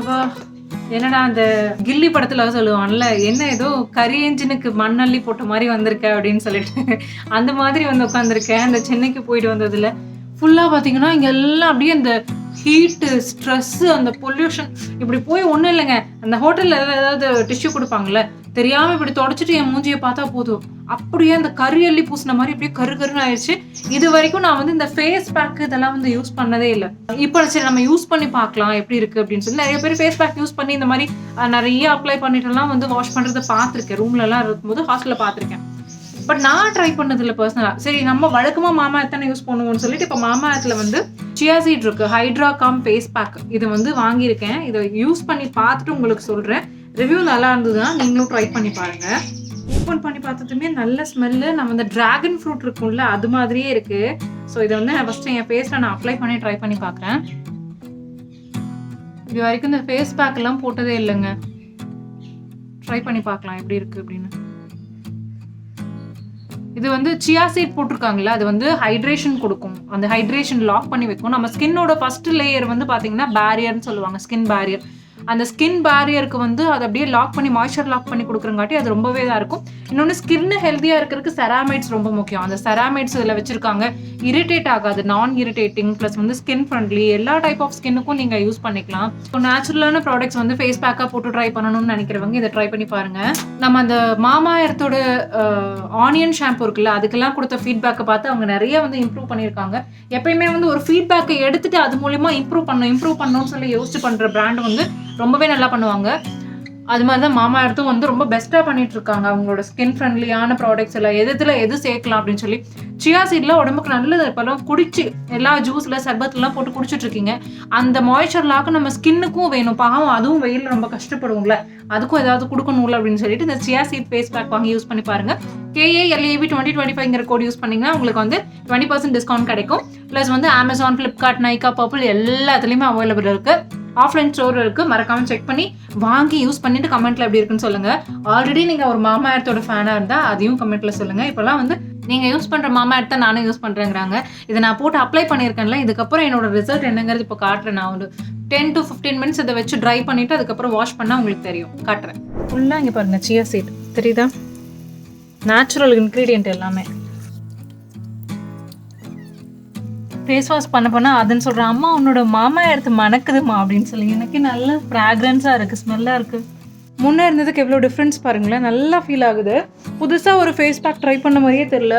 அப்பா என்னடா அந்த கில்லி படத்துல சொல்லுவான்ல, என்ன ஏதோ கரி என்ஜினுக்கு மண்ணள்ளி போட்ட மாதிரி வந்திருக்க அப்படின்னு சொல்லிட்டு அந்த மாதிரி வந்து உட்காந்துருக்கேன். அந்த சென்னைக்கு போயிட்டு வந்ததுல ஃபுல்லா பாத்தீங்கன்னா இங்க எல்லாம் அப்படியே அந்த ஹீட்டு, ஸ்ட்ரெஸ், அந்த பொல்யூஷன் இப்படி போய் ஒண்ணும் இல்லைங்க. அந்த ஹோட்டல்ல ஏதாவது டிஷ்யூ கொடுப்பாங்கல்ல, தெரியாம இப்படி தொடச்சிட்டு என் மூஞ்சியை பார்த்தா போதும், அப்படியே அந்த கறி அள்ளி பூசின மாதிரி அப்படியே கருன்னு ஆயிடுச்சு. இது வரைக்கும் நான் வந்து இந்த ஃபேஸ் பேக் இதெல்லாம் வந்து யூஸ் பண்ணதே இல்லை. இப்போ சரி நம்ம யூஸ் பண்ணி பார்க்கலாம் எப்படி இருக்கு அப்படின்னு சொல்லி நிறைய பேர் ஃபேஸ் பேக் யூஸ் பண்ணி இந்த மாதிரி நிறைய அப்ளை பண்ணிட்டுலாம் வந்து வாஷ் பண்றதை பார்த்துருக்கேன். ரூம்ல எல்லாம் இருக்கும்போது ஹாஸ்டல்ல பார்த்துருக்கேன். பட் நான் ட்ரை பண்ணதில்ல பர்சனலா. சரி நம்ம வழக்கமா மாமா எத்தனை யூஸ் பண்ணுவோம்னு சொல்லிட்டு இப்போ மாமா எர்த்ல வந்து சியா சீட் இருக்கு, ஹைட்ரா காம் ஃபேஸ் பேக். இது வந்து வாங்கியிருக்கேன். இதை யூஸ் பண்ணி பார்த்துட்டு உங்களுக்கு சொல்றேன். ரிவ்யூ நல்லா இருந்ததுன்னா நீங்களும் ட்ரை பண்ணி பாருங்க. ஓப்பன் பண்ணி பார்த்ததுமே நல்ல ஸ்மெல்லு. நம்ம இந்த டிராகன் ஃப்ரூட் இருக்கும்ல அது மாதிரியே இருக்கு. ஸோ இதை வந்து நான் ஃபர்ஸ்ட் என் ஃபேஸ்ல நான் அப்ளை பண்ணி ட்ரை பண்ணி பார்க்குறேன். இது வரைக்கும் இந்த ஃபேஸ் பேக் எல்லாம் போட்டதே இல்லைங்க. ட்ரை பண்ணி பார்க்கலாம் எப்படி இருக்கு அப்படின்னு. இது வந்து சியா சீட் போட்டிருக்காங்களா, அது வந்து ஹைட்ரேஷன் கொடுக்கும். அந்த ஹைட்ரேஷன் லாக் பண்ணி வைக்கும். நம்ம ஸ்கின்னோட ஃபர்ஸ்ட் லேயர் வந்து பார்த்தீங்கன்னா பேரியர்னு சொல்லுவாங்க, ஸ்கின் பேரியர். அந்த ஸ்கின் பேரியருக்கு வந்து அதை அப்படியே லாக் பண்ணி மாய்ஸ்சர் லாக் பண்ணி கொடுக்குறங்காட்டி அது ரொம்பவே தான் இருக்கும். இன்னொன்று ஸ்கின்னு ஹெல்த்தியாக இருக்கிறதுக்கு செராமைட்ஸ் ரொம்ப முக்கியம். அந்த செராமைட்ஸ் இதில் வச்சிருக்காங்க. இரிட்டேட் ஆகாது, நான் இரிட்டேட்டிங், ப்ளஸ் வந்து ஸ்கின் ஃப்ரெண்ட்லி. எல்லா டைப் ஆஃப் ஸ்கின்னுக்கும் நீங்கள் யூஸ் பண்ணிக்கலாம். இப்போ நேச்சுரலான ப்ராடக்ட்ஸ் வந்து ஃபேஸ் பேக்காக போட்டு ட்ரை பண்ணணும்னு நினைக்கிறவங்க இதை ட்ரை பண்ணி பாருங்க. நம்ம அந்த மாமா எர்த்தோட ஆனியன் ஷாம்பு இருக்குல்ல, அதுக்கெல்லாம் கொடுத்த ஃபீட்பேக்கை பார்த்து அவங்க நிறைய வந்து இம்ப்ரூவ் பண்ணியிருக்காங்க. எப்பயுமே வந்து ஒரு ஃபீட்பேக்கை எடுத்துட்டு அது மூலியமா இம்ப்ரூவ் பண்ணணும்னு சொல்லி யோசிச்சு பண்ற பிராண்ட் வந்து ரொம்பவே நல்லா பண்ணுவாங்க. அது மாதிரி தான் மாமா எர்த்தும் வந்து ரொம்ப பெஸ்ட்டாக பண்ணிட்டு இருக்காங்க. அவங்களோட ஸ்கின் ஃப்ரெண்ட்லியான ப்ராடக்ட்ஸ் எல்லாம் எது சேர்க்கலாம் அப்படின்னு சொல்லி. சியா சீட்லாம் உடம்புக்கு நல்லது. இப்போல்லாம் குடிச்சு எல்லா ஜூஸில் சர்பத்துலாம் போட்டு குடிச்சிட்டு இருக்கீங்க. அந்த மாய்ஸ்சர் லாக்கு நம்ம ஸ்கின்னுக்கும் வேணும். பாவம் அதுவும் வெயில் ரொம்ப கஷ்டப்படுவோம்ல, அதுக்கும் ஏதாவது கொடுக்கணும்ல அப்படின்னு சொல்லிட்டு இந்த சியா சீட் ஃபேஸ் பேக் வாங்கி யூஸ் பண்ணி பாருங்க. KALAV 2025ங்கிற கோட் யூஸ் பண்ணீங்கன்னா உங்களுக்கு வந்து 20% டிஸ்கவுண்ட் கிடைக்கும். ப்ளஸ் வந்து அமேசான், ஃப்ளிப்கார்ட், நைகா, பர்பிள் எல்லாத்துலேயுமே அவைலபிள் இருக்கு. ஆஃப்லைன் ஸ்டோர் இருக்கு. மறக்காம செக் பண்ணி வாங்கி யூஸ் பண்ணிட்டு கமெண்ட்ல எப்படி இருக்குன்னு சொல்லுங்க. ஆல்ரெடி நீங்க ஒரு மாமா எர்த்தோட ஃபேனா இருந்தா அதையும் கமெண்ட்ல சொல்லுங்க. இப்பெல்லாம் வந்து நீங்க யூஸ் பண்ற மாமா எர்த்தை நானும் யூஸ் பண்றேங்கிறாங்க. இதை நான் போட்டு அப்ளை பண்ணியிருக்கேன்ல, இதுக்கப்புறம் என்னோட ரிசல்ட் என்னங்கிறது இப்போ காட்டுறேன். நான் ஒரு 10 to 15 மினிட்ஸ் இதை வச்சு ட்ரை பண்ணிட்டு அதுக்கப்புறம் வாஷ் பண்ணா உங்களுக்கு தெரியும். காட்டுறேன். ஃபுல்லா இங்க பாருங்க சியா சீட் தெரியுதா, நேச்சுரல் இன்கிரீடியன்ட் எல்லாமே. ஃபேஸ் வாஷ் பண்ண அதுன்னு சொல்கிறேன், அம்மா உன்னோட மாமா எர்த்து மணக்குதுமா அப்படின்னு சொல்லி. எனக்கு நல்ல ஃப்ராக்ரன்ஸாக இருக்குது, ஸ்மெல்லாக இருக்குது. முன்னே இருந்ததுக்கு எவ்வளோ டிஃப்ரென்ஸ் பாருங்களேன். நல்லா ஃபீல் ஆகுது. புதுசாக ஒரு ஃபேஸ் பேக் ட்ரை பண்ண மாதிரியே தெரில.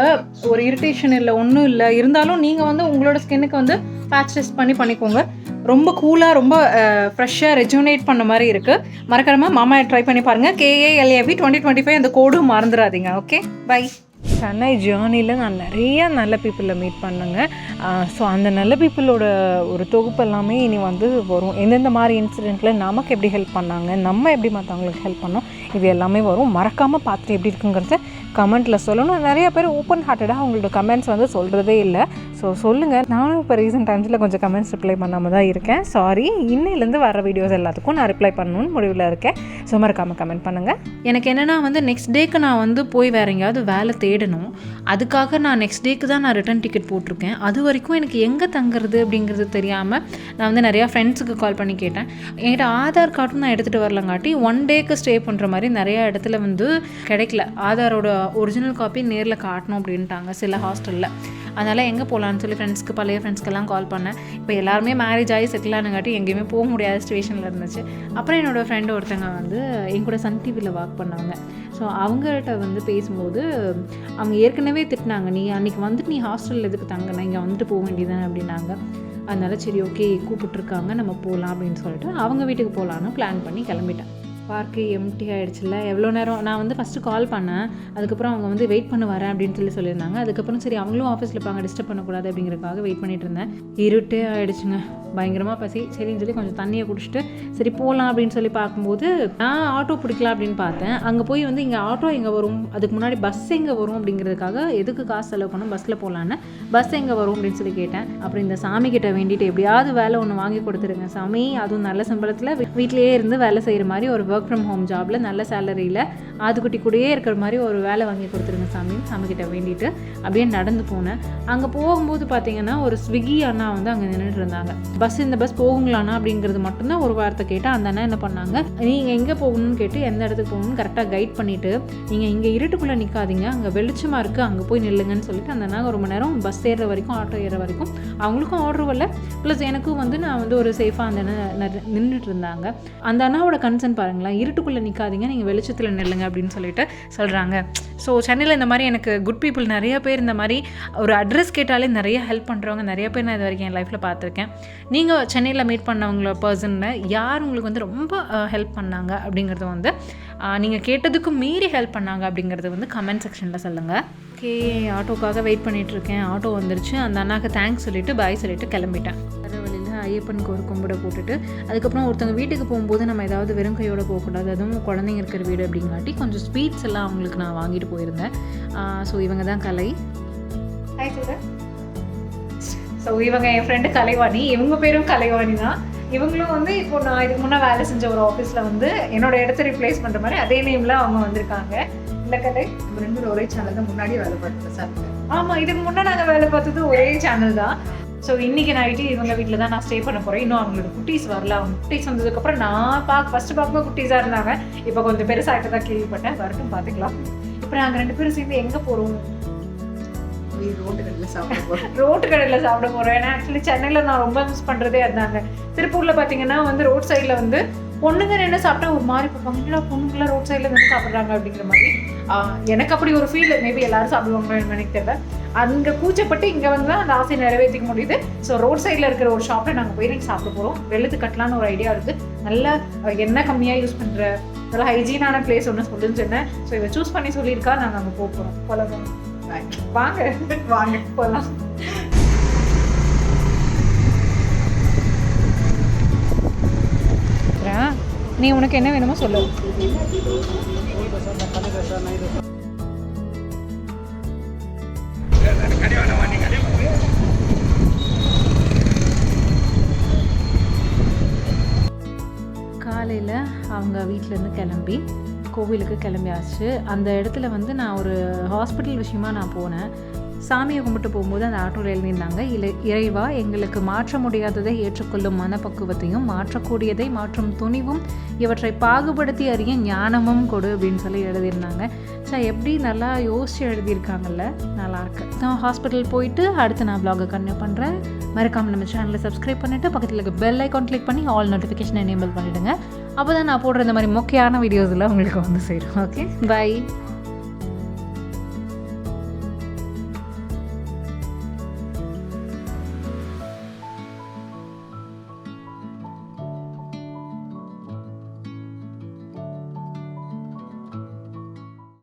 ஒரு இரிட்டேஷன் இல்லை, ஒன்றும் இல்லை. இருந்தாலும் நீங்கள் வந்து உங்களோட ஸ்கின்னுக்கு வந்து பேட்ச் டெஸ்ட் பண்ணிக்கோங்க. ரொம்ப கூலாக, ரொம்ப ஃப்ரெஷ்ஷாக ரெஜுனேட் பண்ண மாதிரி இருக்குது. மறக்காம மாமா ட்ரை பண்ணி பாருங்கள். KALAV 2025 அந்த கோடும் மறந்துடாதீங்க. Okay, by. சென்னை ஜேர்னியில் நான் நிறைய நல்ல பீப்புளை மீட் பண்ணுங்க. ஸோ அந்த நல்ல பீப்புளோட ஒரு தொகுப்பு எல்லாமே இனி வந்து வரும். எந்தெந்த மாதிரி இன்சிடெண்ட்டில் நமக்கு எப்படி ஹெல்ப் பண்ணாங்க, நம்ம எப்படி மற்றவங்களுக்கு ஹெல்ப் பண்ணோம், இது எல்லாமே வரும். மறக்காமல் பார்த்துட்டு எப்படி இருக்குங்கிறத கமெண்ட்டில் சொல்லணும். நிறைய பேர் ஓப்பன் ஹார்ட்டடாக அவங்களோட கமெண்ட்ஸ் வந்து சொல்கிறதே இல்லை. ஸோ சொல்லுங்கள். நானும் இப்போ ரீசெண்ட் டைம்ஸில் கொஞ்சம் கமெண்ட்ஸ் ரிப்ளை பண்ணாமல் தான் இருக்கேன். சாரி. இன்னிலேருந்து வர வீடியோஸ் எல்லாத்துக்கும் நான் ரிப்ளை பண்ணணும்னு முடிவில் இருக்கேன். ஸோ மறக்காமல் கமெண்ட் பண்ணுங்கள். எனக்கு என்னென்னா வந்து நெக்ஸ்ட் டேக்கு நான் வந்து போய் வேறு எங்கேயாவது வேலை தேடணும். அதுக்காக நான் நெக்ஸ்ட் டேக்கு தான் நான் ரிட்டன் டிக்கெட் போட்டிருக்கேன். அது வரைக்கும் எனக்கு எங்கே தங்குறது அப்படிங்கிறது தெரியாமல் நான் வந்து நிறையா ஃப்ரெண்ட்ஸுக்கு கால் பண்ணி கேட்டேன். என்கிட்ட ஆதார் கார்டும் நான் எடுத்துகிட்டு வரலங்காட்டி 1 டேக்கு ஸ்டே பண்ணுற மாதிரி நிறையா இடத்துல வந்து கிடைக்கல. ஆதாரோட ஒரிஜினல் காப்பி நேரில் காட்டணும் அப்படின்ட்டாங்க சில ஹாஸ்டலில். அதனால் எங்கே போகலான்னு சொல்லி பழைய ஃப்ரெண்ட்ஸ்க்கெல்லாம் கால் பண்ணேன். இப்போ எல்லாருமே மேரேஜ் ஆகி செட்டில் ஆனங்காட்டி எங்கேயுமே போக முடியாத சிச்சுவேஷனில் இருந்துச்சு. அப்புறம் என்னோடய ஃப்ரெண்டு ஒருத்தங்க வந்து என் கூட சன் டிவியில் ஒர்க் பண்ணாங்க. ஸோ அவங்கள்ட்ட வந்து பேசும்போது அவங்க ஏற்கனவே திட்டினாங்க, நீ அன்றைக்கி வந்துட்டு நீ ஹாஸ்டலில் எதுக்கு தங்கின, இங்கே வந்துட்டு போக வேண்டியதானே அப்படின்னாங்க. அதனால் சரி ஓகே கூப்பிட்டுருக்காங்க நம்ம போகலாம் அப்படின்னு சொல்லிட்டு அவங்க வீட்டுக்கு போகலான்னு பிளான் பண்ணி கிளம்பிட்டேன். பார்க்கு எம்டி ஆகிடுச்சுல. எவ்வளோ நேரம் நான் வந்து ஃபஸ்ட்டு கால் பண்ணேன். அதுக்கப்புறம் அவங்க வந்து வெயிட் பண்ண வரேன் அப்படின்னு சொல்லியிருந்தாங்க. அதுக்கப்புறம் சரி அவங்களும் ஆஃபீஸில் இருப்பாங்க, டிஸ்டர்ப் பண்ணக்கூடாது அப்படிங்கிறதுக்காக வெயிட் பண்ணிட்டு இருந்தேன். இருட்டே ஆகிடுச்சுங்க. பயங்கரமாக பசி. சரின்னு சொல்லி கொஞ்சம் தண்ணியை குடிச்சிட்டு சரி போகலாம் அப்படின்னு சொல்லி பார்க்கும்போது நான் ஆட்டோ பிடிக்கலாம் அப்படின்னு பார்த்தேன். அங்கே போய் வந்து இங்கே ஆட்டோ எங்கே வரும், அதுக்கு முன்னாடி பஸ் எங்கே வரும் அப்படிங்கிறதுக்காக எதுக்கு காசு செலவு பண்ணோம், பஸ்ஸில் போகலான்னு பஸ் எங்கே வரும் அப்படின்னு சொல்லி கேட்டேன். அப்புறம் இந்த சாமி கிட்ட வேண்டிட்டு எப்படியாவது வேலை ஒன்று வாங்கி கொடுத்துருங்க சாமி, அதுவும் நல்ல சம்பளத்தில் வீட்டிலேயே இருந்து வேலை செய்கிற மாதிரி ஒரு ஒர்க் ஃப்ரம் ஹோம் ஜாபில் நல்ல சேலரியில் ஆதுக்குட்டி கூடயே இருக்கிற மாதிரி ஒரு வேலை வாங்கி கொடுத்துருங்க சாமிக்கிட்ட வேண்டிட்டு அப்படியே நடந்து போனேன். அங்கே போகும்போது பார்த்தீங்கன்னா ஒரு ஸ்விக்கி அண்ணா வந்து அங்கே நின்றுட்டு இருந்தாங்க. இந்த பஸ் போகுங்களாண்ணா அப்படிங்கிறது மட்டும்தான் ஒரு வார்த்தை கேட்டால் அந்த அண்ணா என்ன பண்ணாங்க, நீங்கள் எங்கே போகணும்னு கேட்டு எந்த இடத்துக்கு போகணும்னு கரெக்டாக கைட் பண்ணிவிட்டு நீங்கள் இங்கே இருட்டுக்குள்ளே நிற்காதீங்க, அங்கே வெளிச்சமாக இருக்குது, அங்கே போய் நில்லுங்கன்னு சொல்லிட்டு அந்த அண்ணா ரொம்ப நேரம் பஸ் ஏறுற வரைக்கும் ஆட்டோ ஏற வரைக்கும் அவங்களுக்கும் ஆர்டர் வரல, ப்ளஸ் எனக்கும் வந்து நான் வந்து ஒரு சேஃபாக அந்த நின்றுட்டு இருந்தாங்க. அந்த அண்ணாவோட கன்சர்ன் பாருங்களேன், இருட்டுக்குள்ளே நிற்காதீங்க, நீங்கள் வெளிச்சத்தில் நில்லுங்க அப்படின்னு சொல்லிட்டு சொல்கிறாங்க. ஸோ சென்னையில் இந்த மாதிரி எனக்கு குட் பீப்புள் நிறைய பேர் இந்த மாதிரி ஒரு அட்ரஸ் கேட்டாலே நிறைய ஹெல்ப் பண்ணுறவங்க நிறைய பேர் நான் இது வரைக்கும் என் லைஃப்பில் பார்த்துருக்கேன். நீங்கள் சென்னையில் மீட் பண்ணவங்கள பர்சனில் யார் உங்களுக்கு வந்து ரொம்ப ஹெல்ப் பண்ணாங்க அப்படிங்கிறது வந்து நீங்கள் கேட்டதுக்கு மீறி ஹெல்ப் பண்ணாங்க அப்படிங்கிறது வந்து கமெண்ட் செக்ஷனில் சொல்லுங்கள். ஓகே, ஆட்டோக்காக வெயிட் பண்ணிகிட்ருக்கேன். ஆட்டோ வந்துருச்சு. அந்த அண்ணாக்கு தேங்க்ஸ் சொல்லிவிட்டு பாய் சொல்லிவிட்டு கிளம்பிட்டேன். வர வழியில் ஐயப்பனுக்கு ஒரு கும்பிட போட்டுட்டு அதுக்கப்புறம் ஒருத்தவங்க வீட்டுக்கு போகும்போது நம்ம ஏதாவது வெறும் கையோடு போகக்கூடாது, அதுவும் குழந்தைங்க இருக்கிற வீடு அப்படிங்காட்டி கொஞ்சம் ஸ்வீட்ஸ் எல்லாம் அவங்களுக்கு நான் வாங்கிட்டு போயிருந்தேன். ஸோ இவங்க தான் கலை. Hi sir. ஸோ இவங்க என் ஃப்ரெண்டு கலைவாணி, இவங்க பேரும் கலைவாணி தான். இவங்களும் வந்து இப்போ நான் இதுக்கு முன்னே வேலை செஞ்ச ஒரு ஆஃபீஸில் வந்து என்னோட இடத்த ரிப்ளேஸ் பண்ணுற மாதிரி அதே நேமில் அவங்க வந்திருக்காங்க. இல்லை கலை, நம்ம 2 பேரும் ஒரே சேனல் தான் முன்னாடியே வேலை பார்த்தோம் சார். ஆமாம், இதுக்கு முன்னே நாங்கள் வேலை பார்த்தது ஒரே சேனல் தான். ஸோ இன்றைக்கி நைட்டு இவங்க வீட்டில் தான் நான் ஸ்டே பண்ண போகிறேன். இன்னும் அவங்களோட குட்டீஸ் வரல. அவங்க குட்டீஸ் வந்ததுக்கப்புறம் நான் ஃபஸ்ட்டு பார்க்கும்போது குட்டீஸாக இருந்தாங்க, இப்போ கொஞ்சம் பெருசாகிட்டு தான் கேள்விப்பட்டேன். வரட்டும், பார்த்துக்கலாம். இப்போ நாங்கள் 2 பேரும் சேர்ந்து எங்கே போகிறோம்? ரோட்டு கடையில் சாப்பிட போகிறோம். ரோட்டு கடையில் சாப்பிட போகிறோம். ஏன்னா ஆக்சுவலி சென்னையில் நான் ரொம்ப மிஸ் பண்ணுறதே இருந்தாங்க. திருப்பூரில் பார்த்தீங்கன்னா வந்து ரோட் சைடில் வந்து பொண்ணுங்க என்ன சாப்பிட்டா ஒரு மாதிரி பார்ப்பாங்க, என்னடா பொண்ணுங்களாம் ரோட் சைடில் வந்து சாப்பிட்றாங்க அப்படிங்கிற மாதிரி. எனக்கு அப்படி ஒரு ஃபீல், மேபி எல்லாரும் சாப்பிடுவாங்க எனக்கு தெரியல. அங்கே கூச்சப்பட்டு இங்கே வந்து தான் அந்த ஆசையை நிறைவேற்றிக்க முடியுது. ஸோ ரோட் சைடில் இருக்கிற ஒரு ஷாப்பில் நாங்கள் போய் எனக்கு சாப்பிட போகிறோம். வெள்ளத்து கட்டலான்னு ஒரு ஐடியா இருக்குது. நல்லா எண்ணெய் கம்மியாக யூஸ் பண்ணுற நல்லா ஹைஜீனான பிளேஸ் ஒன்று சொல்லுன்னு சொன்னேன். ஸோ இதை சூஸ் பண்ணி சொல்லியிருக்கா. நாங்கள் அங்கே போக போகிறோம். போகலாம், வாங்க வாங்க போகலாம். நீ உனக்கு என்ன வேணுமோ சொல்லு. காலையில் அவங்க வீட்டிலேருந்து கிளம்பி கோவிலுக்கு கிளம்பியாச்சு. அந்த இடத்துல வந்து நான் ஒரு ஹாஸ்பிட்டல் விஷயமா நான் போனேன். சாமியை கும்பிட்டு போகும்போது அந்த ஆட்டோவில் எழுதியிருந்தாங்க, இறைவா எங்களுக்கு மாற்ற முடியாததை ஏற்றுக்கொள்ளும் மனப்பக்குவத்தையும் மாற்றக்கூடியதை மாற்றும் துணிவும் இவற்றை பாகுபடுத்தி அறிய ஞானமும் கொடு அப்படின்னு சொல்லி எழுதியிருந்தாங்க. ஸோ எப்படி நல்லா யோசித்து எழுதியிருக்காங்கல்ல, நல்லாயிருக்கு. நான் ஹாஸ்பிட்டல் போயிட்டு அடுத்து நான் வ்ளாகை கன்டினியூ பண்ணுறேன். மறக்காமல் நம்ம சேனலை சப்ஸ்கிரைப் பண்ணிவிட்டு பக்கத்தில் இருக்க பெல் ஐக்கான் கிளிக் பண்ணி ஆல் நோட்டிஃபிகேஷன் எனேபிள் பண்ணிவிடுங்க. அப்போ தான் நான் போடுற இந்த மாதிரி முக்கியமான வீடியோஸில் உங்களுக்கு வந்து சேரும். Okay, by.